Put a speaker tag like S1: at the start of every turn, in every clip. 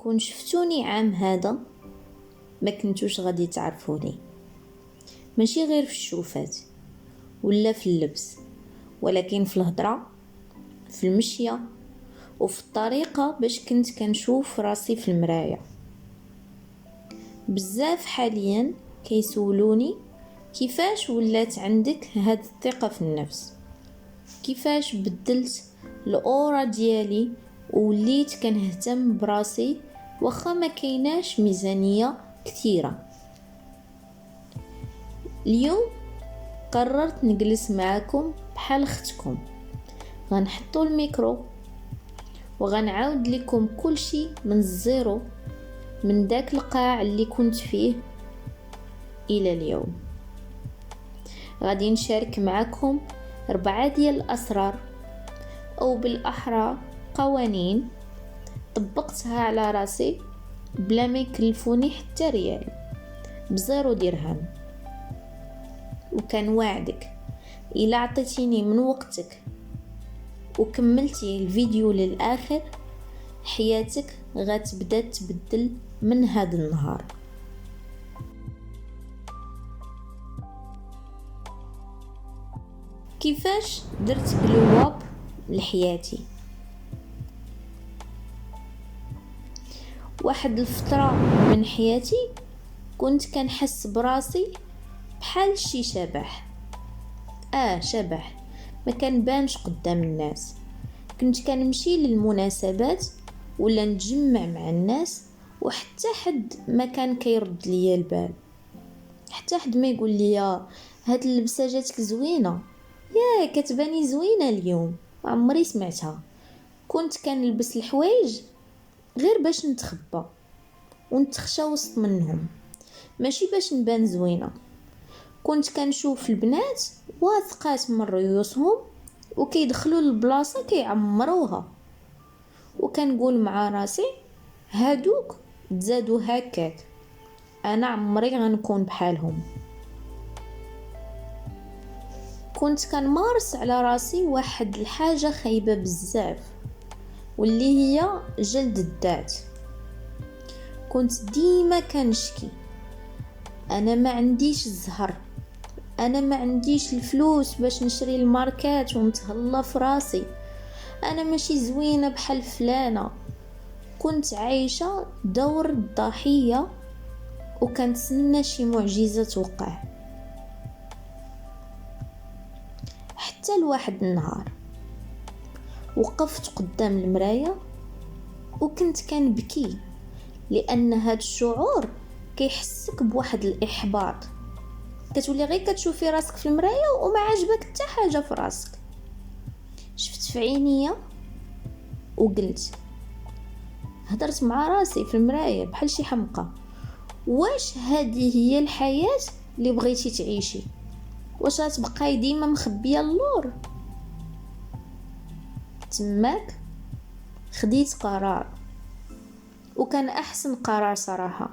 S1: كون شفتوني عام هذا ما كنتوش غادي تعرفوني، ماشي غير في الشوفات ولا في اللبس، ولكن في الهضره، في المشيه، وفي الطريقه باش كنت كنشوف راسي في المرايه. بزاف حاليا كيسولوني كيفاش ولات عندك هاد الثقه في النفس، كيفاش بدلت الاورا ديالي ووليت كنهتم براسي واخا ما كايناش ميزانيه كثيره. اليوم قررت نجلس معاكم بحال اختكم، غنحطوا الميكرو وغنعاود لكم كل شيء من الزيرو، من داك القاع اللي كنت فيه الى اليوم. غادي نشارك معكم 4 ديال الاسرار، او بالاحرى قوانين طبقتها على راسي بلا ما يكلفوني حتى ريال، بزيرو درهم. وكان وعدك إلا عطيتيني من وقتك وكملتي الفيديو للآخر، حياتك غتبدا تبدل من هذا النهار. كيفاش درت بلواب لحياتي؟ واحد الفترة من حياتي كنت كنحس براسي بحال شي شبح، شبح ما كنبانش قدام الناس. كنت كنمشي للمناسبات ولا نتجمع مع الناس وحتى حد ما كان كيرد ليا البال، حتى حد ما يقول ليا هاد اللبسه جاتك زوينه، يا كتباني زوينه اليوم، عمري سمعتها. كنت كنلبس الحوايج غير باش نتخبى ونتخشى وسط منهم، ماشي باش نبان زوينه. كنت كنشوف البنات واثقات من ريوسهم وكيدخلوا للبلاصه كيعمروها، وكنقول مع راسي هادوك تزادوا هكاك، انا عمري غنكون بحالهم. كنت كنمارس على راسي واحد الحاجه خايبه بزاف، واللي هي جلد الذات. كنت ديما كنشكي انا ما عنديش الزهر، انا ما عنديش الفلوس باش نشري الماركات ونتهلا في راسي، انا ماشي زوينه بحال فلانه. كنت عايشه دور الضحيه وكنتسنى شي معجزه توقع. حتى لواحد النهار وقفت قدام المرايه وكنت كنبكي، لان هاد الشعور كيحسك بواحد الاحباط. كتولي غير كتشوفي راسك في المرايه وما عاجبك حتى حاجه في راسك. شفت في عينيا وقلت، هدرت مع راسي في المرايه بحال شي حمقى، واش هذه هي الحياه اللي بغيتي تعيشي؟ واش غتبقاي ديما مخبيه اللور؟ تماك خديت قرار، وكان احسن قرار صراحه.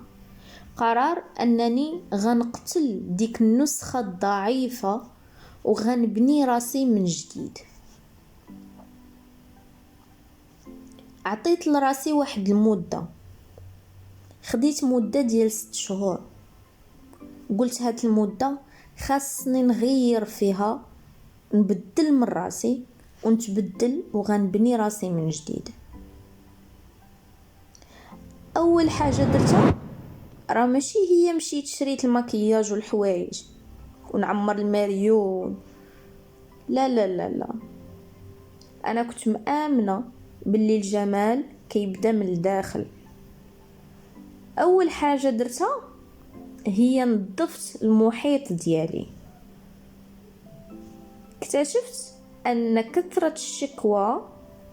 S1: قرار انني غنقتل ديك النسخه الضعيفه وغنبني راسي من جديد. عطيت لراسي واحد المده، خديت مده ديال 6 شهور. قلت هاد المده خاصني نغير فيها، نبدل من راسي ونتبدل وغنبني راسي من جديد. اول حاجه درتها راه ماشي هي مشيت شريت المكياج والحوايج ونعمر الماريون، لا لا لا لا. انا كنت مآمنه باللي الجمال كيبدا من الداخل. اول حاجه درتها هي نظفت المحيط ديالي. اكتشفت ان كثرة الشكوى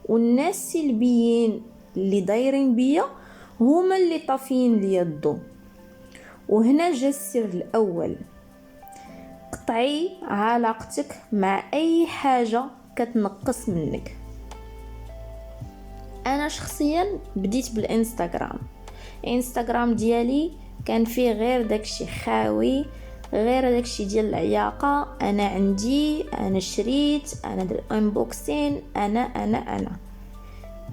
S1: والناس السلبيين اللي دايرين بيا هما اللي طافين لي الضوء. وهنا جا السر الاول، قطعي علاقتك مع اي حاجه كتنقص منك. انا شخصيا بديت بالانستغرام ديالي كان فيه غير داكشي خاوي، غير داكشي ديال العياقه، انا عندي، انا شريت، انا در انبوكسين، انا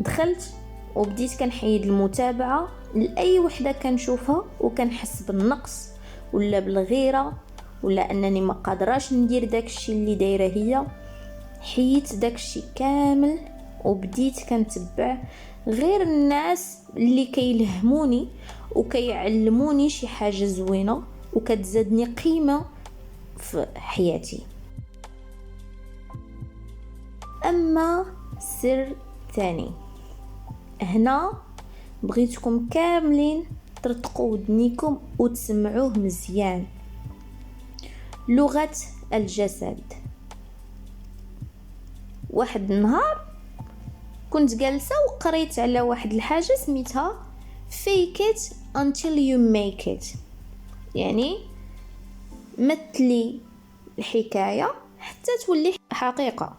S1: دخلت وبديت كنحيد المتابعه لاي وحده كنشوفها وكنحس بالنقص ولا بالغيره ولا انني ما قادراش ندير داكشي اللي دايره هي. حيدت داكشي كامل وبديت كنتبع غير الناس اللي كيلهموني وكيعلموني شي حاجه زوينه وكتزادني قيمه في حياتي. اما سر ثاني، هنا بغيتكم كاملين ترتقوا ودنيكم وتسمعوه مزيان. لغة الجسد. واحد النهار كنت جالسة وقريت على واحد الحاجة سميتها fake it until you make it، يعني مثلي الحكاية حتى تولي حقيقة.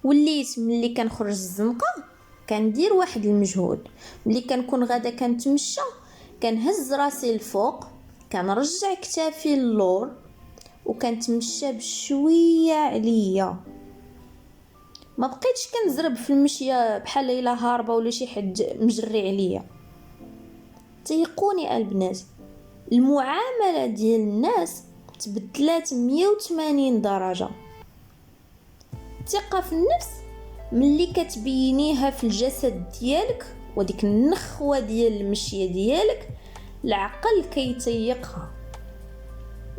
S1: وليت ملي كنخرج الزنقة كندير واحد المجهود، ملي كنكون غادا كنتمشى كنهز راسي الفوق، كنرجع كتافي اللور وكنتمشى بشويه عليا، ما بقيتش كنزرب في المشيه بحال الا هاربه ولا شي حد مجري عليا. تيقوني البنات، المعامله ديال الناس تبدلات 180 درجه. الثقه في النفس ملي كتبينيها في الجسد ديالك وديك النخوه ديال المشيه ديالك، العقل كيتيقها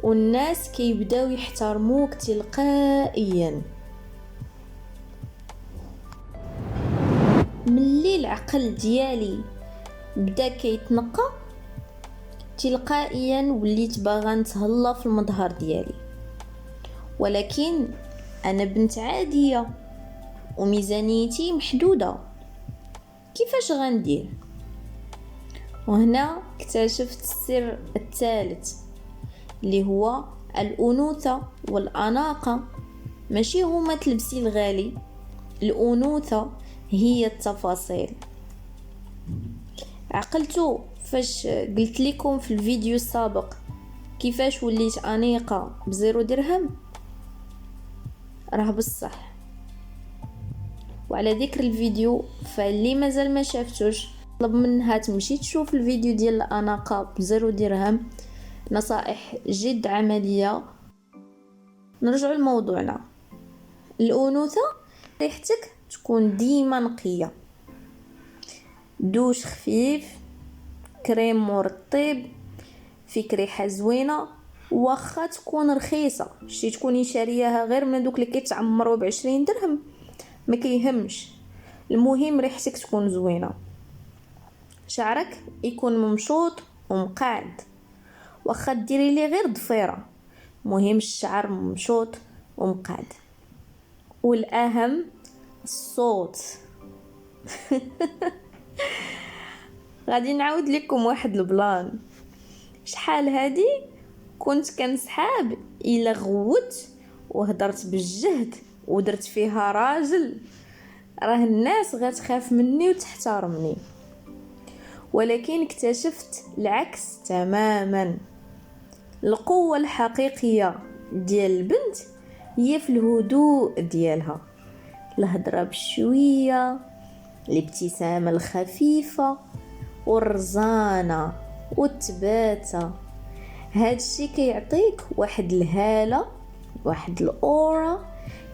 S1: والناس كيبداو يحترموك تلقائيا. ملي العقل ديالي بدا كيتنقى تلقائيا وليت باغا نتهلا في المظهر ديالي، ولكن انا بنت عاديه وميزانيتي محدوده، كيفاش غندير؟ وهنا اكتشفت السر الثالث اللي هو الأنوثة والأناقة. ماشي هما تلبسي الغالي، الأنوثة هي التفاصيل. عقلتو فاش قلت لكم في الفيديو السابق كيفاش وليت أنيقة ب0 درهم؟ راه بصح. وعلى ذكر الفيديو فاللي مازال ما شافتوش طلب منها تمشي تشوف الفيديو ديال الأناقة ب0 درهم، نصائح جد عملية. نرجع لموضوعنا. الأنوثة ريحتك تكون ديما نقية، دوش خفيف، كريم مرطب، فيك ريحة زوينة، واخا تكون رخيصة شي تكوني شارياها غير من دوك اللي كيتعمروا ب20 درهم ما كيهمش، المهم ريحتك تكون زوينة. شعرك يكون ممشوط ومقعد، واخا ديري لي غير ضفيره، مهم الشعر ممشوط ومقعد. والاهم الصوت. غادي نعاود لكم واحد البلان. شحال هادي كنت كنسحاب الا غوت وهدرت بالجهد ودرت فيها راجل راه الناس غتخاف مني وتحترمني، ولكن اكتشفت العكس تماما. القوة الحقيقية ديال البنت هي في الهدوء ديالها، الهضرة بشوية، الابتسامة الخفيفة والرزانة والتباتة. هادشي كيعطيك واحد الهالة، واحد الأورا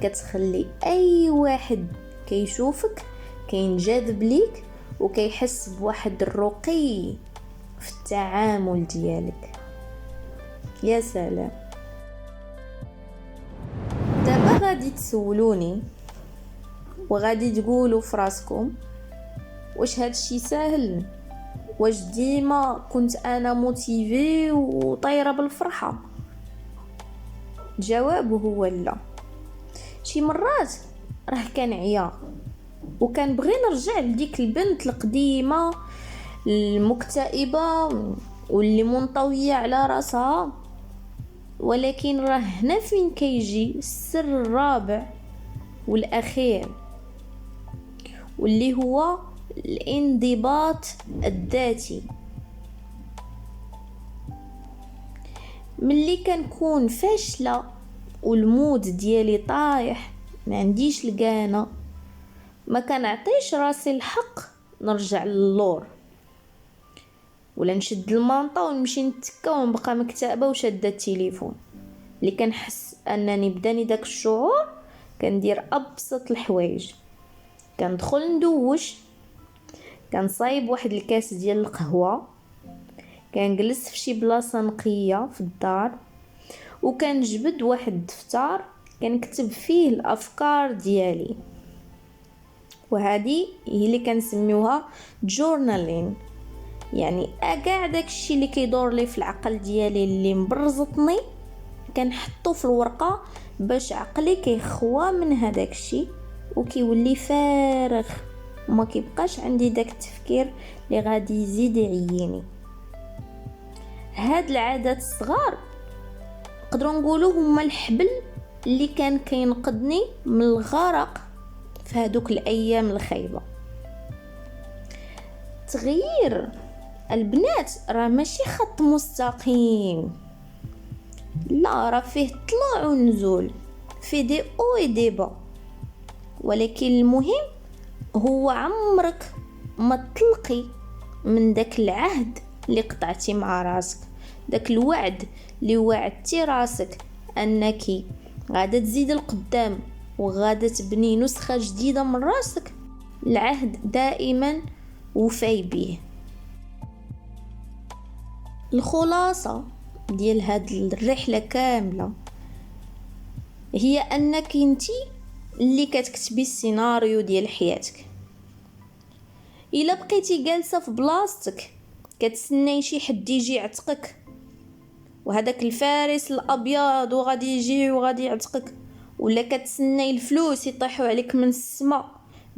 S1: كتخلي أي واحد كيشوفك كينجذب ليك وكيحس بواحد الرقي في التعامل ديالك. يا سلام. دابا غادي تسولوني وغادي تقولوا في راسكم واش هادشي ساهل؟ واش ديما كنت انا موتيفي وطايره بالفرحه؟ الجواب هو لا. شي مرات راه كنعيا وكنبغي نرجع لديك البنت القديمه المكتئبه واللي منطويه على راسها، ولكن راه هنا فين كيجي السر الرابع والاخير، واللي هو الانضباط الذاتي. ملي كنكون فاشله والمود ديالي طايح ما عنديش القانه، ما كنعطيش راسي الحق نرجع للور، ولا نشد المانطا ونمشي نتكا ونبقى مكتئبه وشاده التليفون. اللي كنحس انني بداني داك الشعور كندير ابسط الحوايج، كندخل ندوش، كنصايب واحد الكاس ديال القهوه، كنجلس في شي بلاصه نقيه في الدار، وكنجبد واحد الدفتر كنكتب فيه الافكار ديالي. وهذه هي اللي كنسميوها جورنالين، يعني كاع داكشي اللي كيدور لي في العقل ديالي اللي مبرزطني كنحطو في الورقه باش عقلي كيخوى من هذاك الشيء وكيولي فارغ، وما كيبقاش عندي داك التفكير اللي غادي يزيد يعييني. هاد العادات الصغار نقدروا نقولوا هما الحبل اللي كان كينقذني من الغرق في هذوك الايام الخايبه. تغيير البنات راه ماشي خط مستقيم، لا، راه فيه طلوع ونزول، فيه دي او اي دي با، ولكن المهم هو عمرك ما تطلقي من داك العهد اللي قطعتي مع راسك، داك الوعد اللي وعدتي راسك انك غادا تزيد القدام وغادا تبني نسخة جديدة من راسك. العهد دائما وفاي به. الخلاصة ديال هاد الرحلة كاملة هي انك انتي اللي كتكتبي السيناريو ديال حياتك. الا بقيتي جالسة في بلاصتك كتسناي شي حد يجي يعتقك، وهداك الفارس الابيض وغادي يجي وغادي يعتقك، ولا كتسناي الفلوس يطيحوا عليك من السماء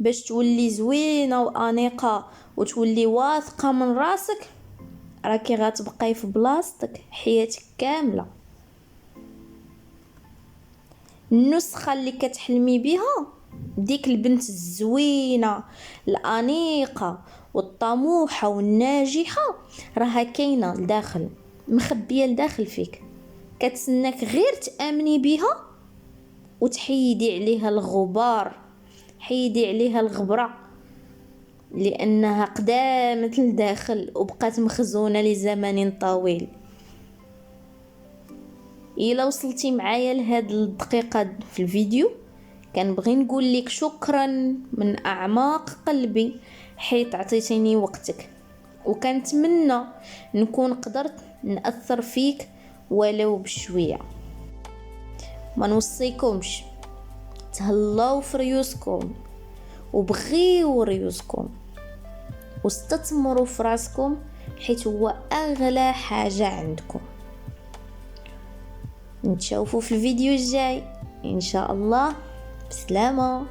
S1: باش تولي زوينه وانيقه وتولي واثقه من راسك، راكي غتبقاي في بلاصتك حياتك كامله. النسخه اللي كتحلمي بها، ديك البنت الزوينه الانيقه والطموحه والناجحه، راها كاينه لداخل، مخبيه لداخل فيك، كتسناك غير تامني بها وتحيدي عليها الغبار، حيدي عليها الغبره، لانها قدامت لداخل وبقات مخزونه لزمن طويل. الا وصلتي معايا لهاد الدقيقه في الفيديو كنبغي نقول لك شكرا من اعماق قلبي حيت عطيتيني وقتك، وكنتمنى نكون قدرت نأثر فيك ولو بشويه. ما نوصيكمش تهلاو في ريوسكم وبغيو ريوسكم واستثمروا في راسكم حيت هو اغلى حاجه عندكم. نتشوفوا في الفيديو الجاي ان شاء الله. بسلامه.